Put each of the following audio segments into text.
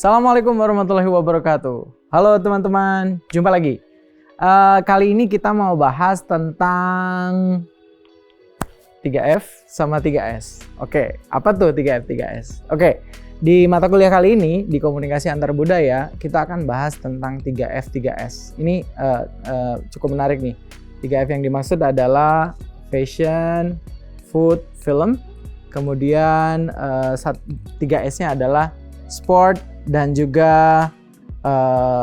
Assalamualaikum warahmatullahi wabarakatuh. Halo teman-teman, jumpa lagi. Kali ini kita mau bahas tentang 3F sama 3S. Oke, apa tuh 3F, 3S? Oke, di mata kuliah kali ini, di komunikasi antar budaya, kita akan bahas tentang 3F, 3S. Ini cukup menarik nih. 3F yang dimaksud adalah fashion, food, film. Kemudian 3S-nya adalah sport, dan juga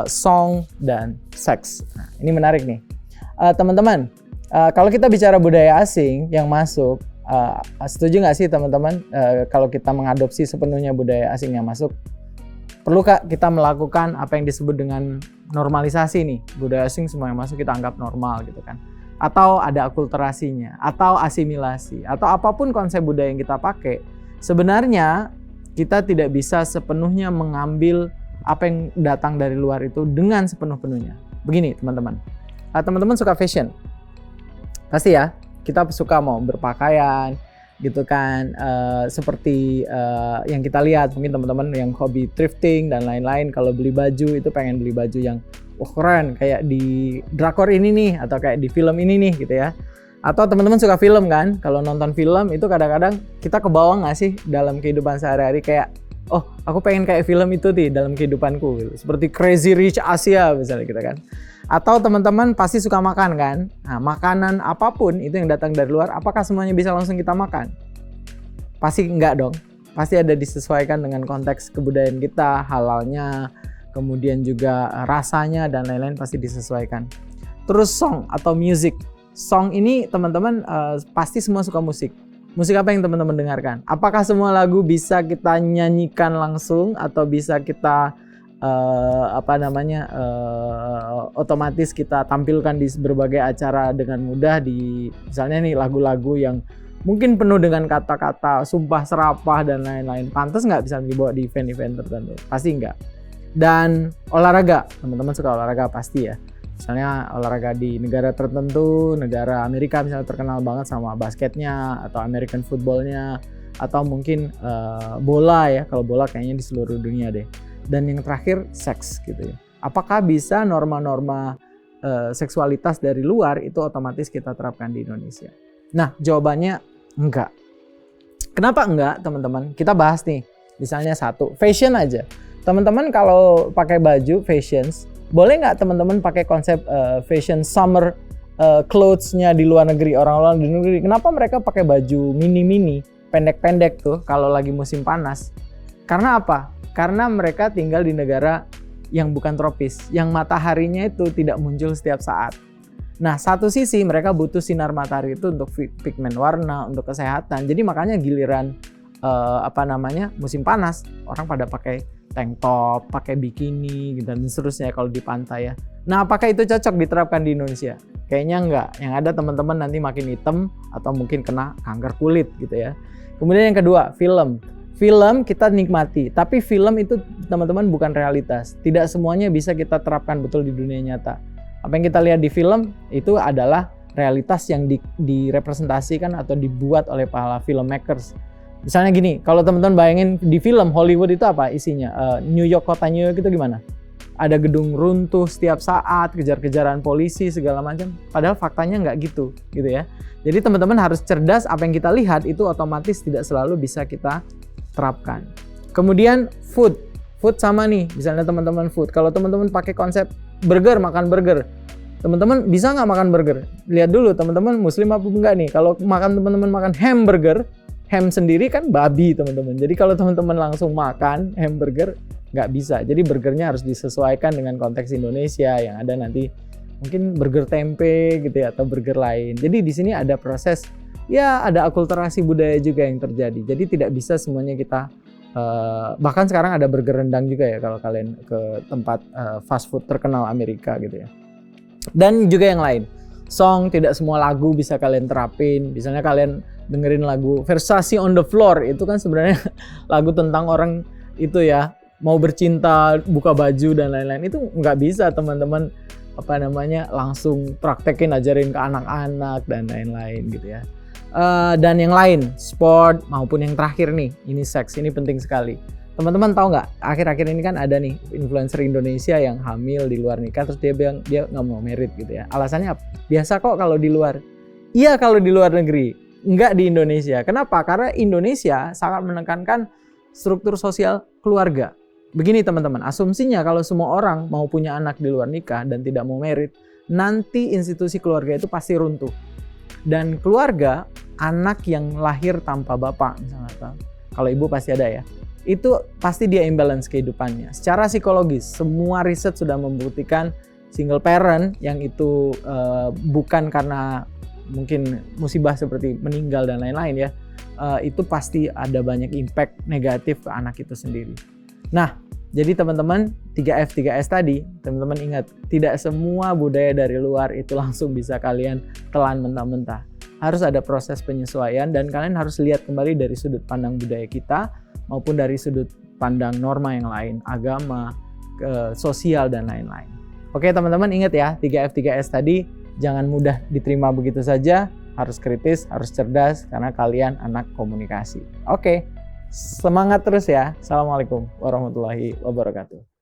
song dan seks. Nah, ini menarik nih. Teman-teman, kalau kita bicara budaya asing yang masuk, setuju nggak sih teman-teman kalau kita mengadopsi sepenuhnya budaya asing yang masuk? Perlukah kita melakukan apa yang disebut dengan normalisasi nih? Budaya asing semua yang masuk kita anggap normal gitu kan. Atau ada akulturasinya, atau asimilasi, atau apapun konsep budaya yang kita pakai, sebenarnya kita tidak bisa sepenuhnya mengambil apa yang datang dari luar itu dengan sepenuh-penuhnya. Begini teman-teman, teman-teman suka fashion, pasti ya, kita suka mau berpakaian gitu kan, seperti yang kita lihat, mungkin teman-teman yang hobi thrifting dan lain-lain, kalau beli baju itu pengen beli baju yang keren, kayak di drakor ini nih, atau kayak di film ini nih gitu ya. Atau teman-teman suka film kan, kalau nonton film itu kadang-kadang kita kebawa nggak sih dalam kehidupan sehari-hari, kayak oh aku pengen kayak film itu nih dalam kehidupanku gitu. Seperti Crazy Rich Asia misalnya gitu kan. Atau teman-teman pasti suka makan kan, nah makanan apapun itu yang datang dari luar, apakah semuanya bisa langsung kita makan? Pasti enggak dong, pasti ada disesuaikan dengan konteks kebudayaan kita, halalnya, kemudian juga rasanya dan lain-lain pasti disesuaikan. Terus song atau music. Song ini teman-teman pasti semua suka musik. Musik apa yang teman-teman dengarkan? Apakah semua lagu bisa kita nyanyikan langsung atau bisa kita otomatis kita tampilkan di berbagai acara dengan mudah, di misalnya nih lagu-lagu yang mungkin penuh dengan kata-kata sumpah serapah dan lain-lain. Pantas nggak bisa dibawa di event-event tertentu? Pasti nggak. Dan olahraga, teman-teman suka olahraga pasti ya. Misalnya olahraga di negara tertentu, negara Amerika misalnya terkenal banget sama basketnya atau American footballnya, atau mungkin bola ya, kalau bola kayaknya di seluruh dunia deh. Dan yang terakhir seks gitu ya. Apakah bisa norma-norma seksualitas dari luar itu otomatis kita terapkan di Indonesia? Nah jawabannya enggak. Kenapa enggak teman-teman? Kita bahas nih, misalnya satu, fashion aja. Teman-teman kalau pakai baju fashions, boleh nggak teman-teman pakai konsep fashion summer clothes-nya di luar negeri, orang-orang di negeri? Kenapa mereka pakai baju mini-mini, pendek-pendek tuh kalau lagi musim panas? Karena apa? Karena mereka tinggal di negara yang bukan tropis, yang mataharinya itu tidak muncul setiap saat. Nah, satu sisi mereka butuh sinar matahari itu untuk pigmen warna, untuk kesehatan. Jadi makanya giliran musim panas, orang pada pakai tank top, pakai bikini gitu, dan seterusnya kalau di pantai ya. Nah, apakah itu cocok diterapkan di Indonesia? Kayaknya enggak. Yang ada teman-teman nanti makin hitam atau mungkin kena kanker kulit gitu ya. Kemudian yang kedua, film. Film kita nikmati, tapi film itu teman-teman bukan realitas. Tidak semuanya bisa kita terapkan betul di dunia nyata. Apa yang kita lihat di film itu adalah realitas yang direpresentasikan atau dibuat oleh para filmmakers. Misalnya gini, kalau teman-teman bayangin di film Hollywood itu apa isinya? New York, kota New York itu gimana? Ada gedung runtuh setiap saat, kejar-kejaran polisi segala macam. Padahal faktanya nggak gitu ya. Jadi teman-teman harus cerdas, apa yang kita lihat itu otomatis tidak selalu bisa kita terapkan. Kemudian food sama nih, misalnya teman-teman food. Kalau teman-teman pakai konsep burger, makan burger, teman-teman bisa nggak makan burger? Lihat dulu teman-teman muslim apa enggak nih. Kalau teman-teman makan hamburger, ham sendiri kan babi teman-teman. Jadi kalau teman-teman langsung makan hamburger nggak bisa. Jadi burgernya harus disesuaikan dengan konteks Indonesia yang ada nanti mungkin burger tempe gitu ya, atau burger lain. Jadi di sini ada proses ya, ada akulturasi budaya juga yang terjadi. Jadi tidak bisa semuanya kita bahkan sekarang ada burger rendang juga ya kalau kalian ke tempat fast food terkenal Amerika gitu ya. Dan juga yang lain. Song, tidak semua lagu bisa kalian terapin. Misalnya kalian dengerin lagu Versace on the Floor, itu kan sebenarnya lagu tentang orang itu ya, mau bercinta, buka baju dan lain-lain. Itu nggak bisa teman-teman langsung praktekin, ajarin ke anak-anak dan lain-lain gitu ya. Dan yang lain, sport maupun yang terakhir nih, ini seks, ini penting sekali. Teman-teman tahu nggak, akhir-akhir ini kan ada nih influencer Indonesia yang hamil di luar nikah, terus dia bilang dia nggak mau merit gitu ya. Alasannya apa? Biasa kok kalau di luar. Iya kalau di luar negeri, nggak di Indonesia. Kenapa? Karena Indonesia sangat menekankan struktur sosial keluarga. Begini teman-teman, asumsinya kalau semua orang mau punya anak di luar nikah dan tidak mau merit, nanti institusi keluarga itu pasti runtuh. Dan keluarga, anak yang lahir tanpa bapak misalnya, kalau ibu pasti ada ya, itu pasti dia imbalance kehidupannya. Secara psikologis, semua riset sudah membuktikan single parent yang itu bukan karena mungkin musibah seperti meninggal dan lain-lain ya, itu pasti ada banyak impact negatif ke anak itu sendiri. Nah, jadi teman-teman 3F 3S tadi, teman-teman ingat, tidak semua budaya dari luar itu langsung bisa kalian telan mentah-mentah. Harus ada proses penyesuaian dan kalian harus lihat kembali dari sudut pandang budaya kita maupun dari sudut pandang norma yang lain, agama, sosial dan lain-lain. Oke teman-teman, ingat ya 3F 3S tadi, jangan mudah diterima begitu saja, harus kritis, harus cerdas karena kalian anak komunikasi. Oke, semangat terus ya. Assalamualaikum warahmatullahi wabarakatuh.